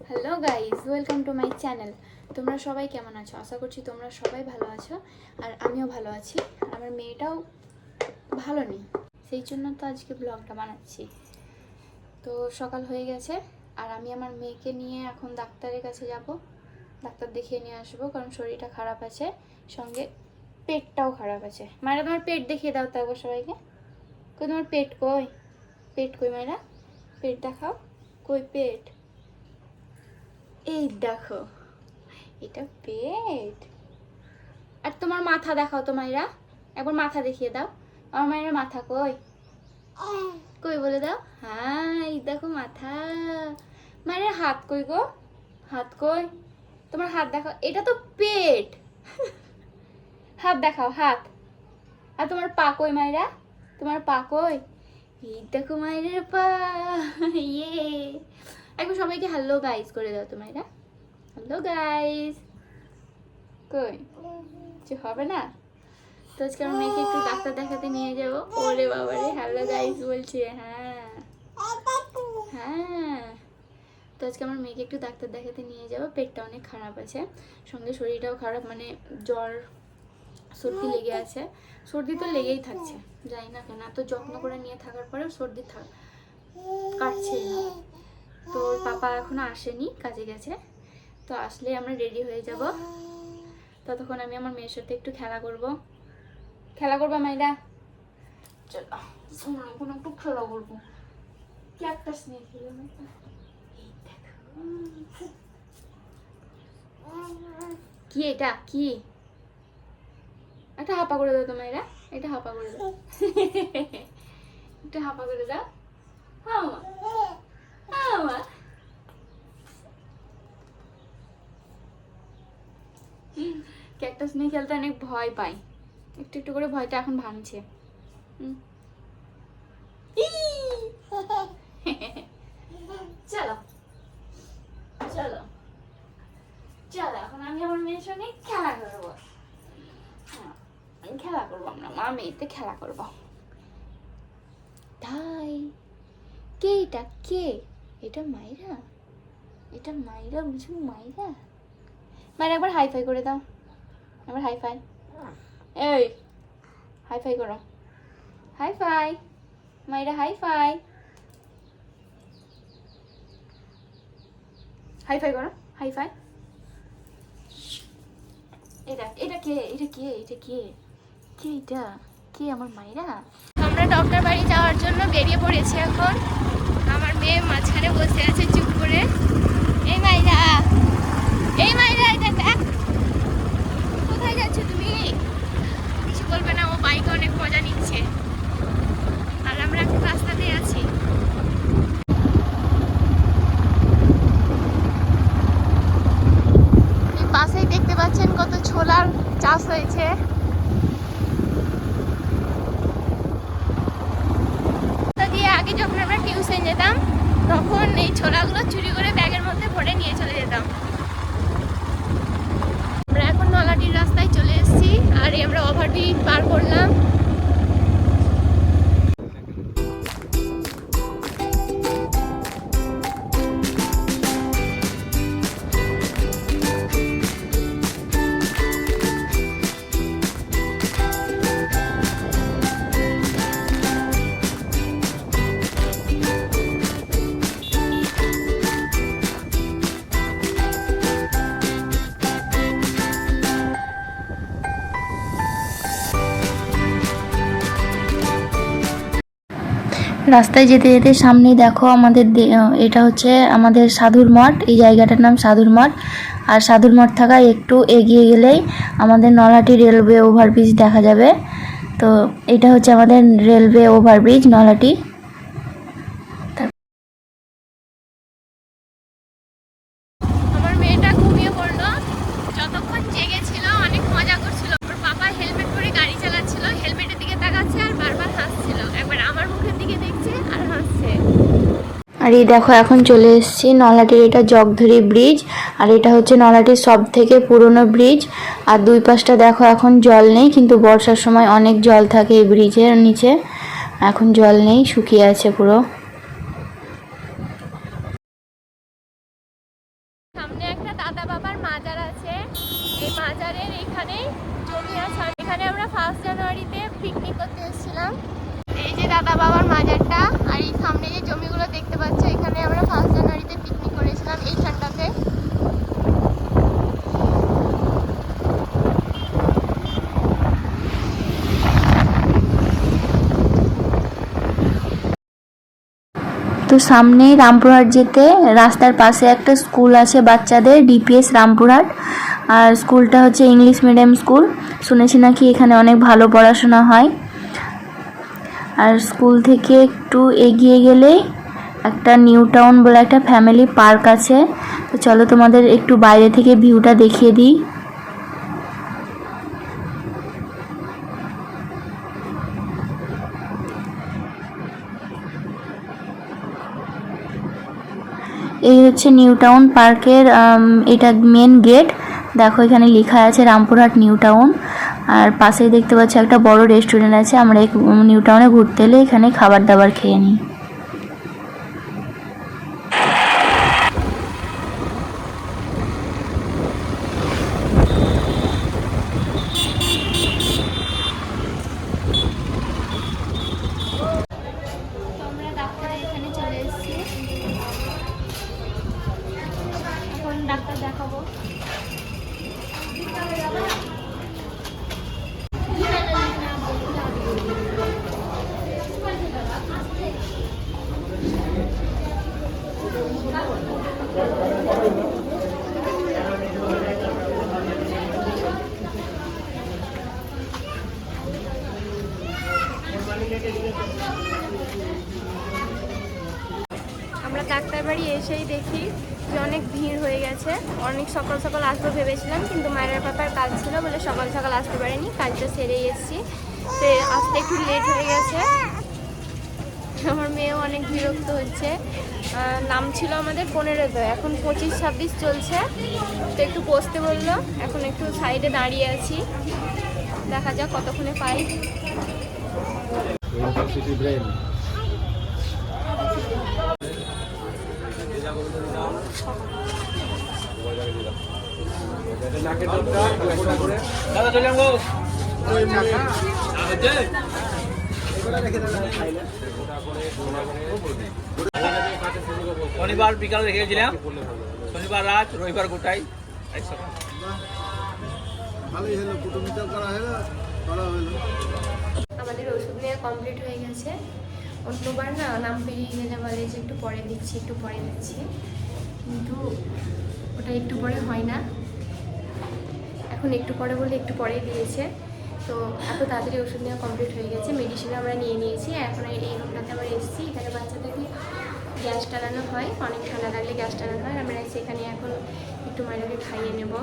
Hello guys, welcome to my channel. তোমরা সবাই কেমন আছো? আশা করছি তোমরা সবাই ভালো আছো, আর আমিও ভালো আছি। আর আমার মেয়েটাও ভালো নেই, সেই জন্য তো আজকে ব্লগটা বানাচ্ছি। তো সকাল হয়ে গেছে, আর আমি আমার মেয়েকে নিয়ে এখন ডাক্তারের কাছে যাব, ডাক্তার দেখিয়ে নিয়ে আসবো, কারণ শরীরটা খারাপ আছে, সঙ্গে পেটটাও খারাপ আছে। মায়েরা তোমার পেট দেখিয়ে দাও তো একবার সবাইকে। কই তোমার পেট, কই পেট, কই মায়েরা পেট দেখাও, কই পেট? এই দেখো, এটা পেট। আর তোমার মাথা দেখাও তো মায়েরা, একবার মাথা দেখিয়ে দাও। আমার মায়ের মাথা কই, কই বলে দাও। হ্যাঁ, এই দেখো মাথা। মায়ের হাত কই গো, হাত কই? তোমার হাত দেখাও, এটা তো পেট। হাত দেখাও, হাত। আর তোমার পা কই মায়েরা, তোমার পা কই? এই দেখো মায়ের পা। ইয়ে, একবার সবাইকে হ্যালো গাইস করে দাও তো মায়েরা। Hello guys. কই কিছু হবে না তো? আজকে আমার মেয়েকে একটু ডাক্তার দেখাতে নিয়ে যাব। ওরে বাবা রে, হ্যালো গাইস বলছে। হ্যাঁ হ্যাঁ, তো আজকে আমার মেয়েকে একটু ডাক্তার দেখাতে নিয়ে যাব। পেটটা অনেক খারাপ আছে, সঙ্গে শরীরটাও খারাপ, মানে জ্বর সর্দি লেগে আছে। সর্দি তো লেগেই থাকছে, জানি না কেন, এত যত্ন করে নিয়ে থাকার পরেও সর্দি কাটছে না। তো ওর পাপা এখনো আসেনি, কাজে গেছে। তো আসলে আমরা রেডি হয়ে যাব, ততক্ষণ আমি আমার মেয়ের সাথে একটু খেলা করবো মাইরা। চলো এখন একটু খেলা করবো। কি একটা স্নেক, কি এটা, কি একটা হাপা করে দাও তো মাইরা, এটা হাপা করে দাও। একটা হাপা করে দাও। হ্যাঁ মা, হ্যাঁ মা। ক্যাকটাস নিয়ে খেলতে অনেক ভয় পাই, একটু একটু করে ভয়টা এখন ভাঙছে। চলো চলো চলো, এখন আমি আমার মেয়ের সঙ্গে খেলা করবো। খেলা করবো, আমরা মা মেয়েতে খেলা করবো। তাই কে এটা, কে এটা? মাইরা, এটা মাইরা বুঝু, মাইরা। মায়ের একবার হাই ফাই করে দাও, একবার হাই ফাই। এই হাই ফাই করো, হাই ফাই মাইরা, হাই ফাই, হাই ফাই করো, হাই ফাই। এটা এটা কে, এটা কে, এটা কে, কে এটা, কে আমার মাইরা? আমরা ডক্টর বাড়ি যাওয়ার জন্য বেরিয়ে পড়েছি এখন। আমার মেয়ে মাঝখানে বসে আছে চুপ করে। এই মাইরা, এই মাইরা, এটা দেখ। কোথায় যাচ্ছ তুমি? কিছু বলবে না, ও বাইকে অনেক মজা নিচ্ছে, আর আমরা এখন রাস্তাতেই আছি। এই পাশেই দেখতে পাচ্ছেন কত ছোলার চাষ হয়েছে। আগে যখন আমরা টিউশন যেতাম, তখন এই ছোলাগুলো চুরি করে ব্যাগের মধ্যে ভরে নিয়ে চলে যেতাম। আমরা এখন নলাটির রাস্তায় চলে এসেছি, আর আমরা ওভারব্রিজ পার করলাম। রাস্তায় যেতে যেতে সামনেই দেখো আমাদের এটা হচ্ছে আমাদের সাধুর মঠ। এই জায়গাটার নাম সাধুর মঠ। আর সাধুর মঠ থাকা একটু এগিয়ে গেলেই আমাদের নলহাটি রেলওয়ে ওভারব্রিজ দেখা যাবে। তো এটা হচ্ছে আমাদের রেলওয়ে ওভারব্রিজ নলহাটি। আমার মেয়েটা ঘুমিয়ে পড়লো, যতক্ষণ জেগেছিল অনেক মজা করছিল। ওর বাবা হেলমেট পরে গাড়ি চালাচ্ছিল, হেলমেটের দিকে তাকাচ্ছে আর বারবার হাসছিল, একবার আমার মুখের দিকে দেখছে আর হাসছে। আর এই দেখো এখন চলে এসেছি নলহাটির, এটা জগধরি ব্রিজ, আর এটা হচ্ছে নলহাটির সব থেকে পুরনো ব্রিজ। আর দুই পাশটা দেখো এখন জল নেই, কিন্তু বর্ষার সময় অনেক জল থাকে এই ব্রিজের নিচে। এখন জল নেই, শুকিয়ে আছে পুরো। সামনে একটা দাদা বাবার মাজার আছে। এই মাজারের এখানে জমি আছে। এখানে আমরা 1 জানুয়ারিতে পিকনিক করতে এসেছিলাম। এই যে দাদা বাবার মাজারটা, আর এই সামনে যে জমিগুলো দেখতে পাচ্ছ, এখানে আমরা 1 জানুয়ারিতে পিকনিক করেছিলাম এইখানটাতে। তো সামনেই রামপুরহাট যেতে রাস্তার পাশে একটা স্কুল আছে বাচ্চাদের, ডিপিএস রামপুরহাট। আর স্কুলটা হচ্ছে ইংলিশ মিডিয়াম স্কুল। শুনেছি নাকি এখানে অনেক ভালো পড়াশোনা হয়। আর স্কুল থেকে একটু এগিয়ে গেলেই একটা নিউ টাউন বলে একটা ফ্যামিলি পার্ক আছে। তো চলো তোমাদের একটু বাইরে থেকে ভিউটা দেখিয়ে দিই। এই হচ্ছে নিউ টাউন পার্কের এটা মেন গেট। দেখো এখানে লেখা আছে রামপুরহাট নিউ টাউন। আর পাশেই দেখতে পাচ্ছি একটা বড় রেস্টুরেন্ট আছে। আমরা এই নিউ টাউনে ঘুরতে এলে এখানে খাবার দাবার খেয়ে নিই। আমরা ডাক্তারের এখানে চলে এসেছি, এখন ডাক্তার দেখাবো। আমরা ডাক্তার বাড়ি এসেই দেখি যে অনেক ভিড় হয়ে গেছে। অনেক সকাল সকাল আসবো ভেবেছিলাম, কিন্তু মায়ের পাপার কাজ ছিল বলে সকাল সকাল আসতে পারিনি। কাজটা সেরেই এসেছি, তো আসতে একটু লেট হয়ে গেছে। আমার মেয়েও অনেক বিরক্ত হচ্ছে। নাম ছিল আমাদের 15-তে, এখন 25-26 চলছে। তো একটু বসতে বললো, এখন একটু সাইডে দাঁড়িয়ে আছি, দেখা যাক কতক্ষণে পাই। শনিবার বিকালে রেখেছিলাম, শনিবার রাত, রবিবার গোটাই। আমাদের ওষুধ নেওয়া কমপ্লিট হয়ে গেছে। অন্যবার না নাম পেরিয়ে গেলে বলে যে একটু পরে দিচ্ছি, একটু পরে দিচ্ছি, কিন্তু ওটা একটু পরে হয় না। এখন একটু পরে বলে একটু পরেই দিয়েছে। তো এত তাড়াতাড়ি ওষুধ নেওয়া কমপ্লিট হয়ে গেছে। মেডিসিন আমরা নিয়ে নিয়েছি। এখন এই রুমটাতে আমরা এসেছি। এখানে বাচ্চাদেরকে গ্যাস টানানো হয়, অনেক ঠান্ডা লাগলে গ্যাস টানানো হয়। আমরা সেখানে এখন একটু মায়েরাকে খাইয়ে নেব।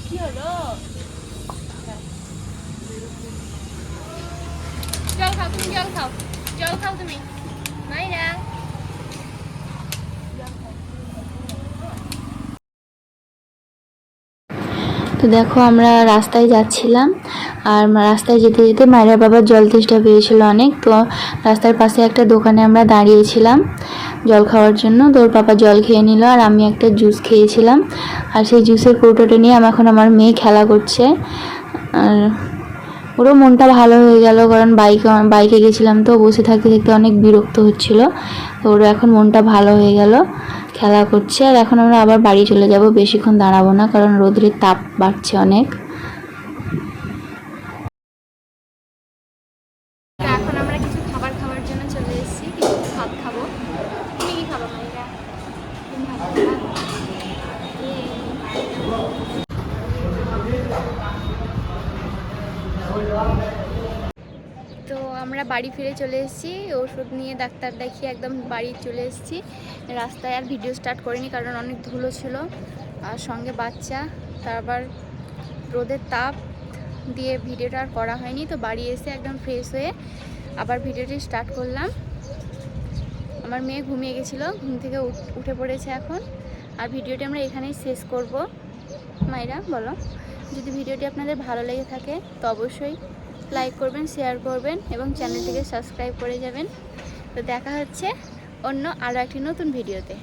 কি হলো? জল খাও, তুমি জল খাও, জল খাও তুমি। মাইরা তো দেখো আমরা রাস্তায় যাচ্ছিলাম, আর রাস্তায় যেতে যেতে মায়ের বাবার জল তেষ্টা পেয়েছিল অনেক। তো রাস্তার পাশে একটা দোকানে আমরা দাঁড়িয়েছিলাম জল খাওয়ার জন্য। তো ওর পাপা জল খেয়ে নিল, আর আমি একটা জুস খেয়েছিলাম। আর সেই জুসের কৌটোটা নিয়ে এখন আমার মেয়ে খেলা করছে। আর ওরও মনটা ভালো হয়ে গেল, কারণ বাইকে গেছিলাম তো বসে থাকতে থাকতে অনেক বিরক্ত হচ্ছিল। তো ওরও এখন মনটা ভালো হয়ে গেল, খেলা করছে। আর এখন আমরা আবার বাড়ি চলে যাব, বেশিক্ষণ দাঁড়াবো না, কারণ রোদের তাপ বাড়ছে অনেক। এখন আমরা কিছু খাবার খাওয়ার জন্য চলে এসেছি, কিছু ভাত খাবো। তুমি কি খাবো মাইরা? তুমি ভাত খাবা? তো আমরা বাড়ি ফিরে চলে এসেছি, ওষুধ নিয়ে ডাক্তার দেখিয়ে একদম বাড়ি চলে এসেছি। রাস্তায় আর ভিডিও স্টার্ট করিনি কারণ অনেক ধুলো ছিল আর সঙ্গে বাচ্চা, তারপর রোদের তাপ দিয়ে ভিডিওটা আর করা হয়নি। তো বাড়ি এসে একদম ফ্রেশ হয়ে আবার ভিডিওটি স্টার্ট করলাম। আমার মেয়ে ঘুমিয়ে গেছিলো, ঘুম থেকে উঠে পড়েছে এখন। আর ভিডিওটি আমরা এখানেই শেষ করব। মায়েরা বলো, যদি ভিডিওটি আপনাদের ভালো লেগে থাকে তো অবশ্যই লাইক করবেন, শেয়ার করবেন এবং চ্যানেলটিকে সাবস্ক্রাইব করে যাবেন। তো দেখা হচ্ছে অন্য আরও একটি নতুন ভিডিওতে।